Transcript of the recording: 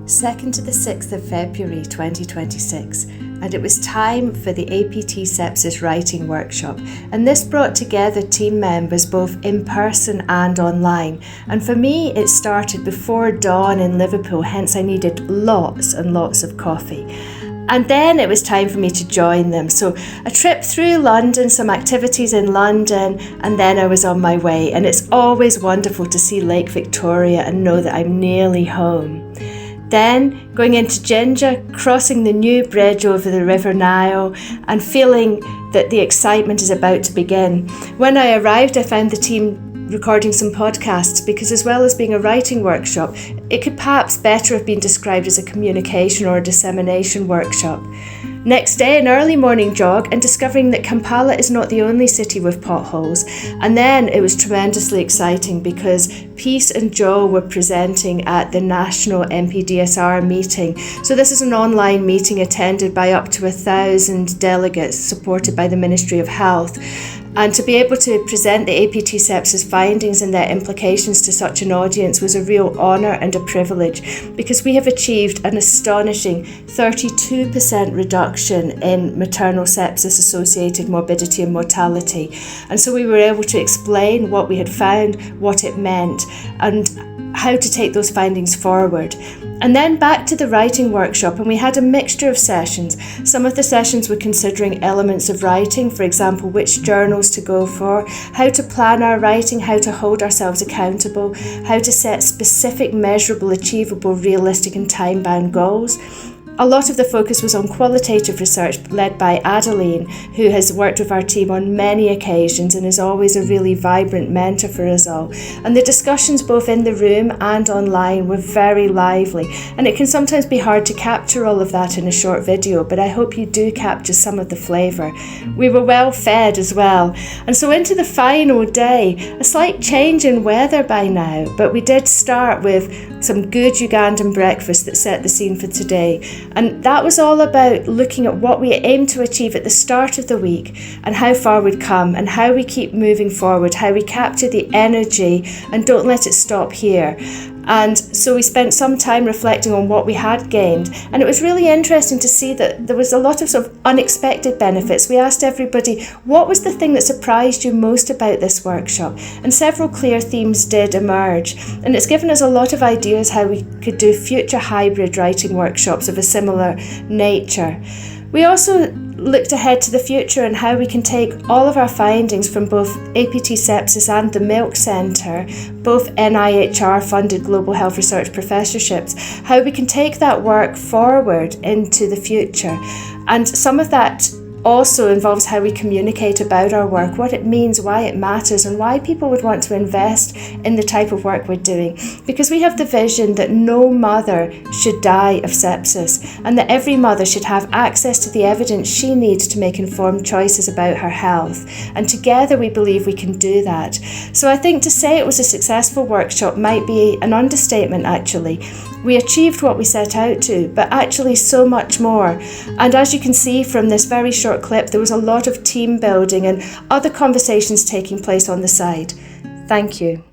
2nd to the 6th of February 2026, and it was time for the APT Sepsis writing workshop, and this brought together team members both in person and online. And for me, it started before dawn in Liverpool, hence I needed lots and lots of coffee. And then it was time for me to join them. So a trip through London, some activities in London, and then I was on my way. And it's always wonderful to see Lake Victoria and know that I'm nearly home. Then going into Ginger, crossing the new bridge over the River Nile and feeling that the excitement is about to begin. When I arrived, I found the team recording some podcasts because, as well as being a writing workshop, it could perhaps better have been described as a communication or a dissemination workshop. Next day, an early morning jog and discovering that Kampala is not the only city with potholes. And then it was tremendously exciting because Peace and Joe were presenting at the National MPDSR meeting. So this is an online meeting attended by up to 1,000 delegates supported by the Ministry of Health. And to be able to present the APT Sepsis findings and their implications to such an audience was a real honour and a privilege, because we have achieved an astonishing 32% reduction in maternal sepsis associated morbidity and mortality. And so we were able to explain what we had found, what it meant, and how to take those findings forward. And then back to the writing workshop, and we had a mixture of sessions. Some of the sessions were considering elements of writing, for example, which journals to go for, how to plan our writing, how to hold ourselves accountable, how to set specific, measurable, achievable, realistic and time-bound goals. A lot of the focus was on qualitative research led by Adeline, who has worked with our team on many occasions and is always a really vibrant mentor for us all. And the discussions both in the room and online were very lively, and it can sometimes be hard to capture all of that in a short video, but I hope you do capture some of the flavour. We were well fed as well. And so into the final day, a slight change in weather by now, but we did start with some good Ugandan breakfast that set the scene for today. And that was all about looking at what we aim to achieve at the start of the week and how far we'd come and how we keep moving forward, how we capture the energy and don't let it stop here. And so we spent some time reflecting on what we had gained, and it was really interesting to see that there was a lot of sort of unexpected benefits. We asked everybody, what was the thing that surprised you most about this workshop? And several clear themes did emerge, and it's given us a lot of ideas how we could do future hybrid writing workshops of a similar nature. We also looked ahead to the future and how we can take all of our findings from both APT Sepsis and the Milk Centre, both NIHR funded global health research professorships, how we can take that work forward into the future. And some of that also involves how we communicate about our work, what it means, why it matters, and why people would want to invest in the type of work we're doing. Because we have the vision that no mother should die of sepsis, and that every mother should have access to the evidence she needs to make informed choices about her health. And together we believe we can do that. So I think to say it was a successful workshop might be an understatement, actually. We achieved what we set out to, but actually so much more. And as you can see from this very short clip, there was a lot of team building and other conversations taking place on the side. Thank you.